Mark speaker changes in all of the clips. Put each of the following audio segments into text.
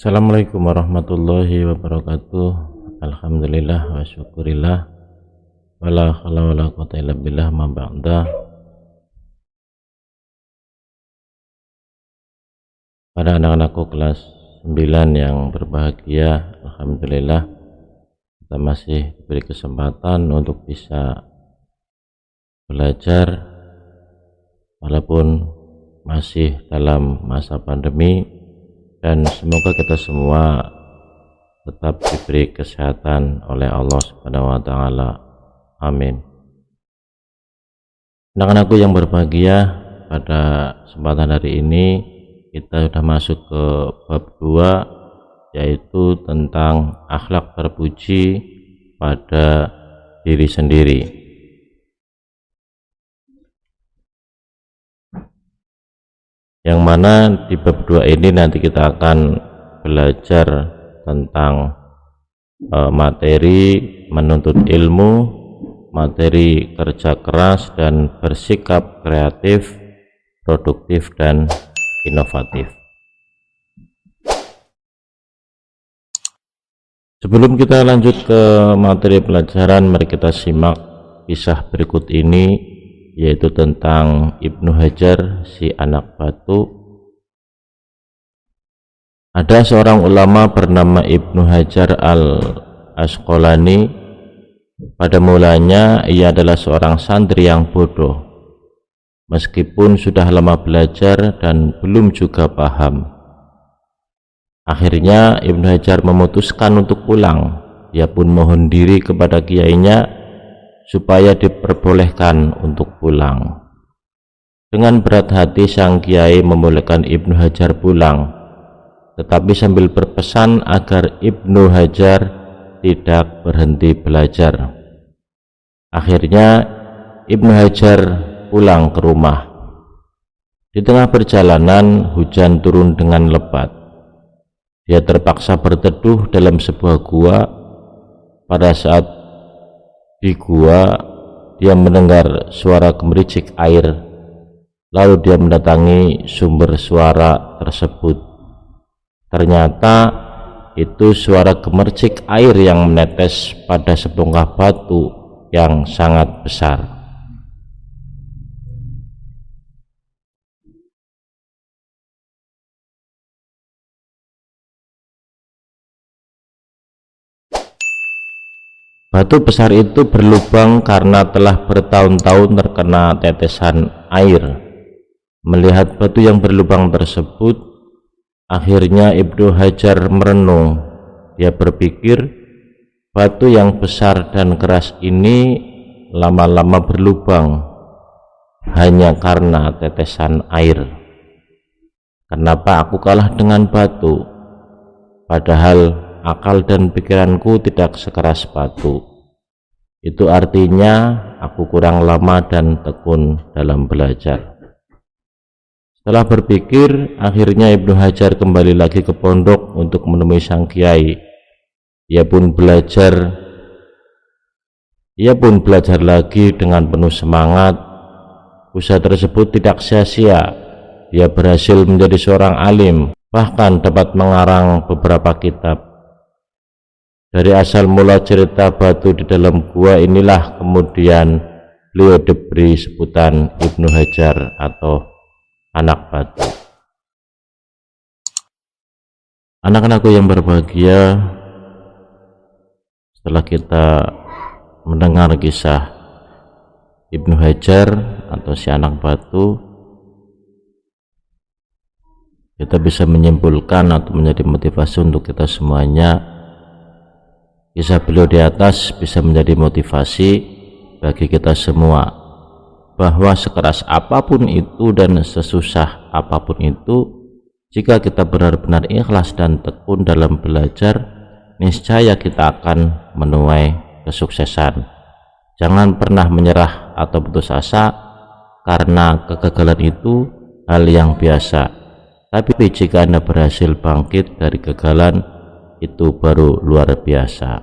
Speaker 1: Assalamualaikum warahmatullahi wabarakatuh. Alhamdulillah wa syukurillah. Wala haula wala quwata illa billah ma ba'da. Pada anak-anakku kelas 9 yang berbahagia, alhamdulillah kita masih diberi kesempatan untuk bisa belajar walaupun masih dalam masa pandemi, dan semoga kita semua tetap diberi kesehatan oleh Allah Subhanahu wa taala. Amin. Anak-anakku yang berbahagia, pada kesempatan hari ini kita sudah masuk ke bab 2, yaitu tentang akhlak terpuji pada diri sendiri. Yang mana di bab 2 ini nanti kita akan belajar tentang materi menuntut ilmu, materi kerja keras dan bersikap kreatif, produktif dan inovatif. Sebelum kita lanjut ke materi pelajaran, mari kita simak kisah berikut ini, yaitu tentang Ibnu Hajar, si anak batu. Ada seorang ulama bernama Ibnu Hajar al-Asqalani. Pada mulanya ia adalah seorang santri yang bodoh, meskipun sudah lama belajar dan belum juga paham. Akhirnya Ibnu Hajar memutuskan untuk pulang. Ia pun mohon diri kepada kiainya supaya diperbolehkan untuk pulang. Dengan berat hati sang kiai membolehkan Ibnu Hajar pulang, tetapi sambil berpesan agar Ibnu Hajar tidak berhenti belajar. Akhirnya Ibnu Hajar pulang ke rumah. Di tengah perjalanan hujan turun dengan lebat. Dia terpaksa berteduh dalam sebuah gua. Pada saat di gua, dia mendengar suara gemericik air. Lalu dia mendatangi sumber suara tersebut. Ternyata itu suara gemericik air yang menetes pada sebongkah batu yang sangat besar. Batu besar itu berlubang karena telah bertahun-tahun terkena tetesan air. Melihat batu yang berlubang tersebut, akhirnya Ibnu Hajar merenung. Dia berpikir, batu yang besar dan keras ini lama-lama berlubang hanya karena tetesan air. Kenapa aku kalah dengan batu? Padahal akal dan pikiranku tidak sekeras batu. Itu artinya aku kurang lama dan tekun dalam belajar. Setelah berpikir, akhirnya Ibnu Hajar kembali lagi ke pondok untuk menemui sang kiai. Ia pun belajar lagi dengan penuh semangat. Usaha tersebut tidak sia-sia. Dia berhasil menjadi seorang alim, bahkan dapat mengarang beberapa kitab. Dari asal mula cerita batu di dalam gua inilah kemudian beliau diberi sebutan Ibnu Hajar atau anak batu. Anak-anakku yang berbahagia, setelah kita mendengar kisah Ibnu Hajar atau si anak batu, kita bisa menyimpulkan atau menjadi motivasi untuk kita semuanya. Kisah beliau di atas bisa menjadi motivasi bagi kita semua, bahwa sekeras apapun itu dan sesusah apapun itu, jika kita benar-benar ikhlas dan tekun dalam belajar, niscaya kita akan menuai kesuksesan. Jangan pernah menyerah atau putus asa, karena kegagalan itu hal yang biasa. Tapi jika Anda berhasil bangkit dari kegagalan, itu baru luar biasa.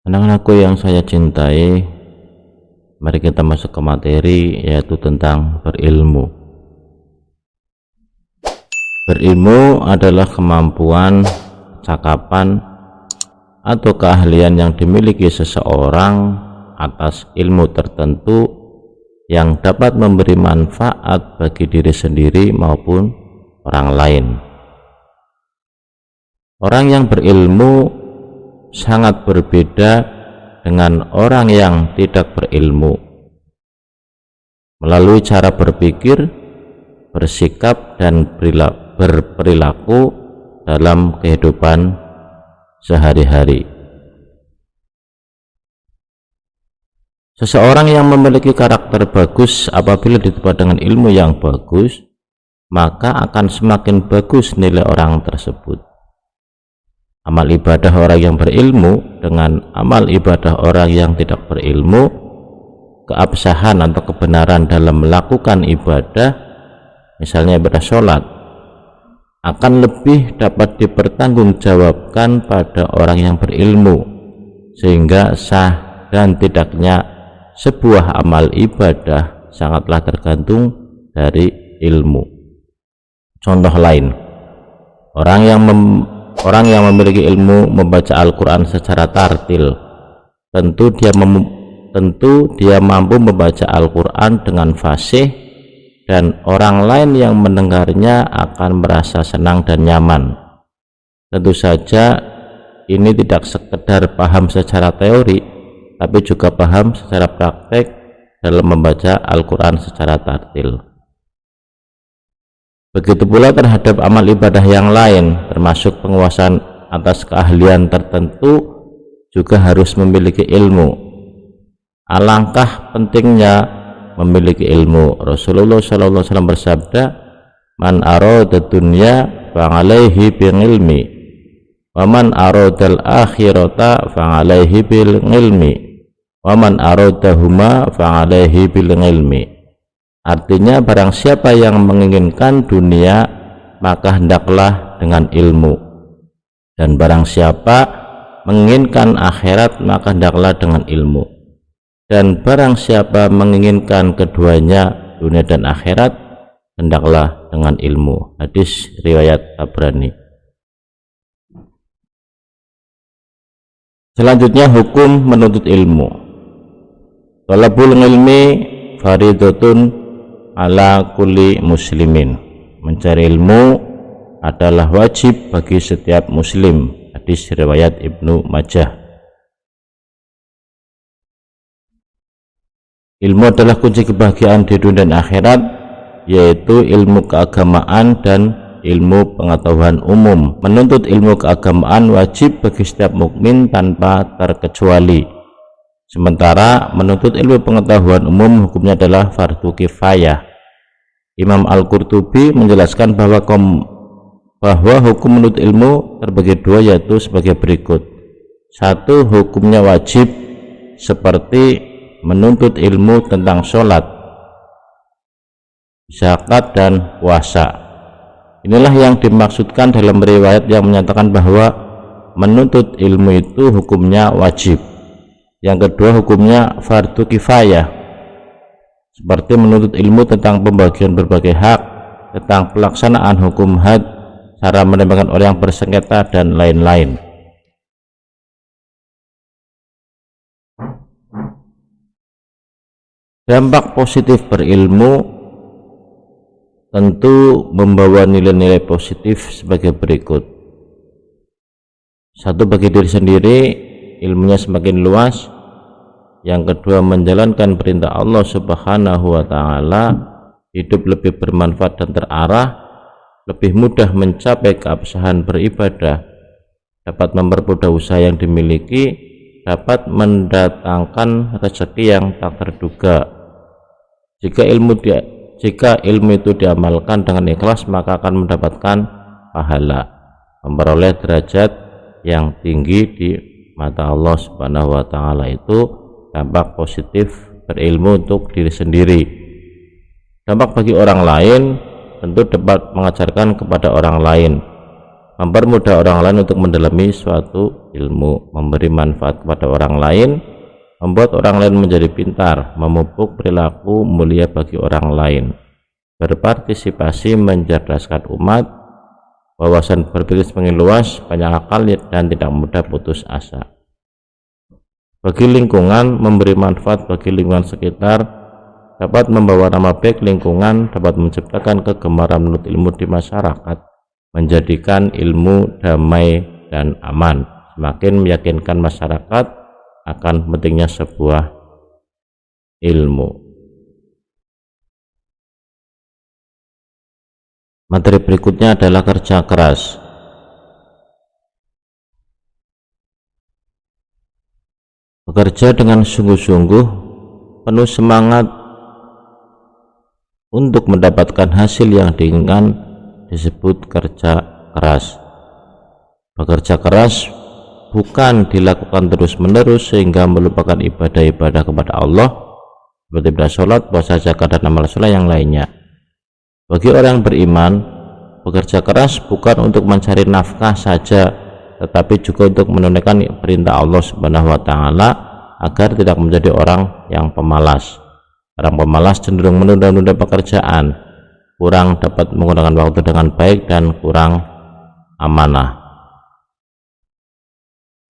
Speaker 1: Anak-anakku yang saya cintai, mari kita masuk ke materi, yaitu tentang berilmu. Berilmu adalah kemampuan, cakapan, atau keahlian yang dimiliki seseorang atas ilmu tertentu yang dapat memberi manfaat bagi diri sendiri maupun orang lain. Orang yang berilmu sangat berbeda dengan orang yang tidak berilmu melalui cara berpikir, bersikap, dan berperilaku dalam kehidupan sehari-hari. Seseorang yang memiliki karakter bagus apabila ditempa dengan ilmu yang bagus, maka akan semakin bagus nilai orang tersebut. Amal ibadah orang yang berilmu dengan amal ibadah orang yang tidak berilmu, keabsahan atau kebenaran dalam melakukan ibadah, misalnya ibadah sholat, akan lebih dapat dipertanggungjawabkan pada orang yang berilmu, sehingga sah dan tidaknya sebuah amal ibadah sangatlah tergantung dari ilmu. Contoh lain, orang yang memiliki ilmu membaca Al-Quran secara tartil, tentu dia mampu membaca Al-Quran dengan fasih, dan orang lain yang mendengarnya akan merasa senang dan nyaman. Tentu saja ini tidak sekedar paham secara teori, tapi juga paham secara praktek dalam membaca Al-Quran secara tartil. Begitu pula terhadap amal ibadah yang lain, termasuk penguasaan atas keahlian tertentu, juga harus memiliki ilmu. Alangkah pentingnya memiliki ilmu. Rasulullah SAW bersabda, "Man arada dunya fa'alaihi bil ilmi, wa man aradal akhirata fa'alaihi bil ilmi, wa man aradahuma fa'alaihi bil ilmi." Artinya, barang siapa yang menginginkan dunia, maka hendaklah dengan ilmu, dan barang siapa menginginkan akhirat, maka hendaklah dengan ilmu. Dan barang siapa menginginkan keduanya, dunia dan akhirat, hendaklah dengan ilmu. Hadis riwayat Tabrani. Selanjutnya, hukum menuntut ilmu. Talabul ilmi faridatun ala kulli muslimin. Mencari ilmu adalah wajib bagi setiap muslim. Hadis riwayat Ibnu Majah. Ilmu adalah kunci kebahagiaan di dunia dan akhirat, yaitu ilmu keagamaan dan ilmu pengetahuan umum. Menuntut ilmu keagamaan wajib bagi setiap mukmin tanpa terkecuali. Sementara menuntut ilmu pengetahuan umum hukumnya adalah fardu kifayah. Imam Al-Qurtubi menjelaskan bahwa hukum menuntut ilmu terbagi dua, yaitu sebagai berikut. Satu, hukumnya wajib, seperti menuntut ilmu tentang sholat, zakat, dan puasa. Inilah yang dimaksudkan dalam riwayat yang menyatakan bahwa menuntut ilmu itu hukumnya wajib. Yang kedua, hukumnya fardu kifayah, seperti menuntut ilmu tentang pembagian berbagai hak, tentang pelaksanaan hukum had, cara menembakkan orang yang bersengketa, dan lain-lain. Dampak positif berilmu tentu membawa nilai-nilai positif sebagai berikut. Satu, bagi diri sendiri, ilmunya semakin luas. Yang kedua, menjalankan perintah Allah Subhanahu wa Ta'ala, hidup lebih bermanfaat dan terarah, lebih mudah mencapai keabsahan beribadah, dapat mempermudah usaha yang dimiliki, dapat mendatangkan rezeki yang tak terduga. Jika ilmu itu diamalkan dengan ikhlas, maka akan mendapatkan pahala, memperoleh derajat yang tinggi di mata Allah Subhanahu wa Ta'ala. Itu dampak positif berilmu untuk diri sendiri. Dampak bagi orang lain tentu dapat mengajarkan kepada orang lain, mempermudah orang lain untuk mendalami suatu ilmu, memberi manfaat kepada orang lain, membuat orang lain menjadi pintar, memupuk perilaku mulia bagi orang lain, berpartisipasi mencerdaskan umat, wawasan berpikir semakin luas, banyak akal, dan tidak mudah putus asa. Bagi lingkungan, memberi manfaat bagi lingkungan sekitar, dapat membawa nama baik lingkungan, dapat menciptakan kegemaran menurut ilmu di masyarakat, menjadikan ilmu damai dan aman, semakin meyakinkan masyarakat akan pentingnya sebuah ilmu. Materi berikutnya adalah kerja keras. Bekerja dengan sungguh-sungguh, penuh semangat untuk mendapatkan hasil yang diinginkan disebut kerja keras. Bekerja keras bukan dilakukan terus-menerus sehingga melupakan ibadah-ibadah kepada Allah seperti sholat, puasa, zakat, dan amal soleh yang lainnya. Bagi orang yang beriman, bekerja keras bukan untuk mencari nafkah saja, tetapi juga untuk menunaikan perintah Allah Subhanahu wa Ta'ala agar tidak menjadi orang yang pemalas. Orang pemalas cenderung menunda-nunda pekerjaan, kurang dapat menggunakan waktu dengan baik, dan kurang amanah.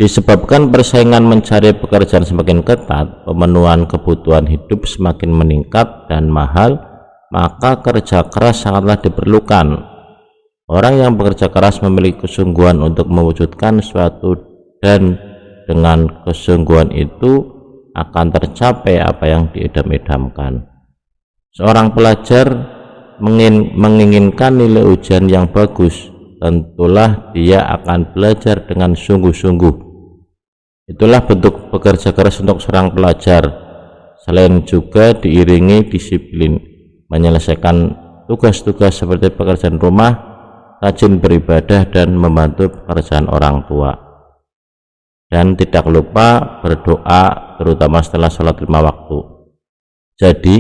Speaker 1: Disebabkan persaingan mencari pekerjaan semakin ketat, pemenuhan kebutuhan hidup semakin meningkat dan mahal, maka kerja keras sangatlah diperlukan. Orang yang bekerja keras memiliki kesungguhan untuk mewujudkan sesuatu, dan dengan kesungguhan itu akan tercapai apa yang diidam-idamkan. Seorang pelajar menginginkan nilai ujian yang bagus, tentulah dia akan belajar dengan sungguh-sungguh. Itulah bentuk bekerja keras untuk seorang pelajar, selain juga diiringi disiplin menyelesaikan tugas-tugas seperti pekerjaan rumah, rajin beribadah, dan membantu pekerjaan orang tua, dan tidak lupa berdoa terutama setelah sholat 5 waktu. Jadi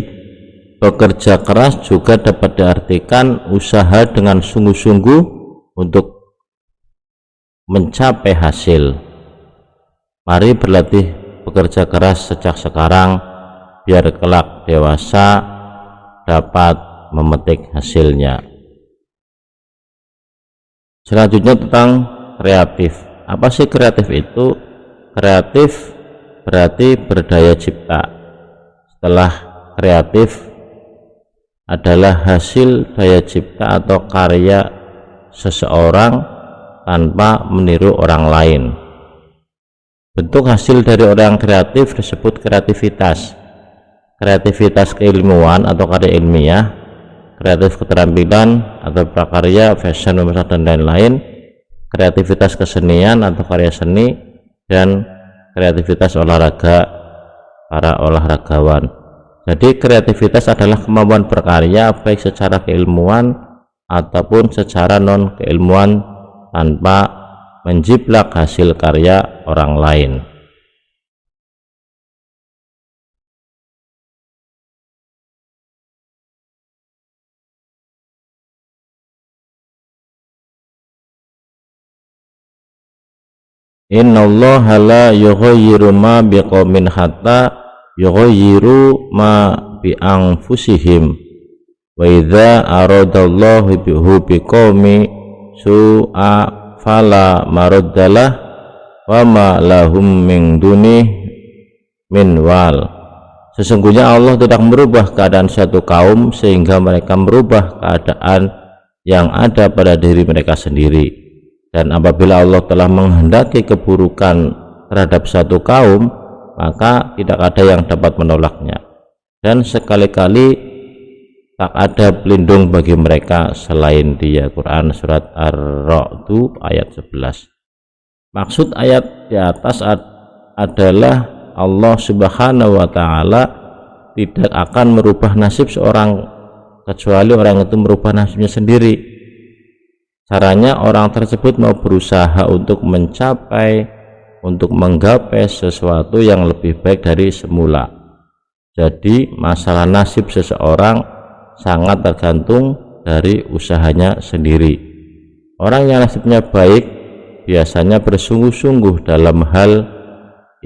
Speaker 1: bekerja keras juga dapat diartikan usaha dengan sungguh-sungguh untuk mencapai hasil. Mari berlatih bekerja keras sejak sekarang biar kelak dewasa dapat memetik hasilnya. Selanjutnya tentang kreatif. Apa sih kreatif itu? Kreatif berarti berdaya cipta. Setelah kreatif adalah hasil daya cipta atau karya seseorang tanpa meniru orang lain. Bentuk hasil dari orang kreatif disebut kreativitas. Kreativitas keilmuan atau karya ilmiah, kreatif keterampilan atau prakarya, fashion, memasak, dan lain-lain, kreativitas kesenian atau karya seni, dan kreativitas olahraga, para olahragawan. Jadi kreativitas adalah kemampuan berkarya baik secara keilmuan ataupun secara non keilmuan tanpa menjiplak hasil karya orang lain. Innallaha la yughayyiru ma biqaumin hatta yughayyiru ma bi anfusihim, wa idza aradallahu biqaumi su'a fala maraddalah wa ma lahum min dunih min wal. Sesungguhnya Allah tidak merubah keadaan suatu kaum sehingga mereka merubah keadaan yang ada pada diri mereka sendiri. Dan apabila Allah telah menghendaki keburukan terhadap satu kaum, maka tidak ada yang dapat menolaknya, dan sekali-kali tak ada pelindung bagi mereka selain Dia. Quran Surat Ar-Ra'd ayat 11. Maksud ayat di atas adalah Allah Subhanahu wa Ta'ala tidak akan merubah nasib seorang kecuali orang itu merubah nasibnya sendiri. Caranya orang tersebut mau berusaha untuk menggapai sesuatu yang lebih baik dari semula. Jadi masalah nasib seseorang sangat tergantung dari usahanya sendiri. Orang yang nasibnya baik biasanya bersungguh-sungguh dalam hal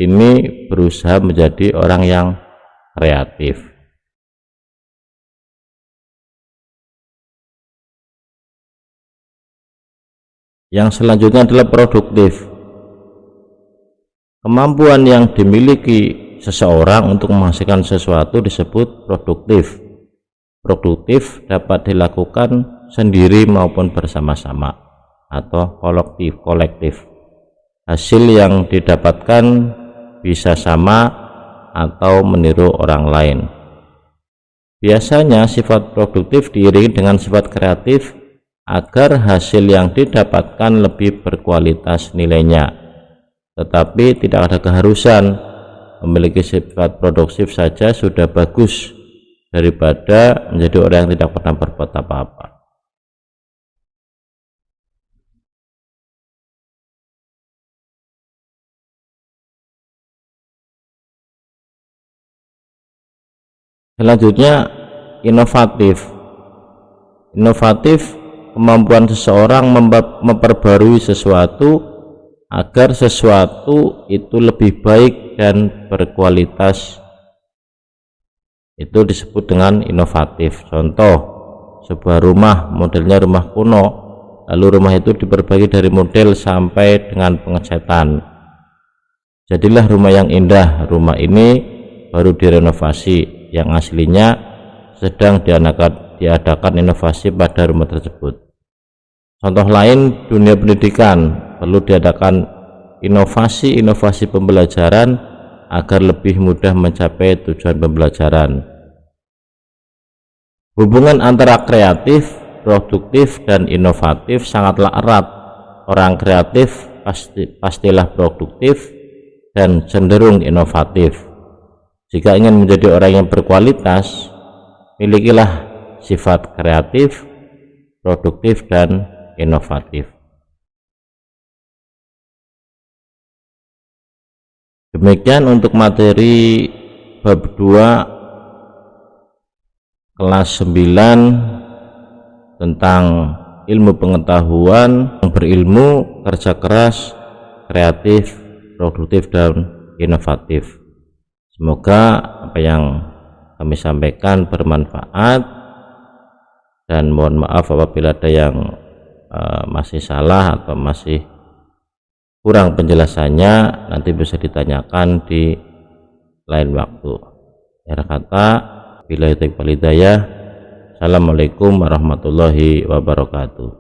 Speaker 1: ini, berusaha menjadi orang yang kreatif. Yang selanjutnya adalah produktif. Kemampuan yang dimiliki seseorang untuk menghasilkan sesuatu disebut produktif. Produktif dapat dilakukan sendiri maupun bersama-sama atau kolektif. Hasil yang didapatkan bisa sama atau meniru orang lain. Biasanya sifat produktif diiringi dengan sifat kreatif agar hasil yang didapatkan lebih berkualitas nilainya. Tetapi tidak ada keharusan, memiliki sifat produktif saja sudah bagus daripada menjadi orang yang tidak pernah berbuat apa-apa. Selanjutnya, inovatif. Inovatif, kemampuan seseorang memperbarui sesuatu agar sesuatu itu lebih baik dan berkualitas. Itu disebut dengan inovatif. Contoh, sebuah rumah modelnya rumah kuno, lalu rumah itu diperbaiki dari model sampai dengan pengecatan. Jadilah rumah yang indah. Rumah ini baru direnovasi, yang aslinya sedang diadakan inovasi pada rumah tersebut. Contoh lain, dunia pendidikan, perlu diadakan inovasi pembelajaran agar lebih mudah mencapai tujuan pembelajaran. Hubungan antara kreatif, produktif, dan inovatif sangatlah erat. Orang kreatif pastilah produktif dan cenderung inovatif. Jika ingin menjadi orang yang berkualitas, milikilah sifat kreatif, produktif, dan inovatif. Demikian untuk materi bab 2 kelas 9 tentang ilmu pengetahuan, berilmu, kerja keras, kreatif, produktif, dan inovatif. Semoga apa yang kami sampaikan bermanfaat, dan mohon maaf apabila ada yang masih salah atau masih kurang penjelasannya, nanti bisa ditanyakan di lain waktu. Akhir kata, billahi taufiq wal hidayah. Assalamualaikum warahmatullahi wabarakatuh.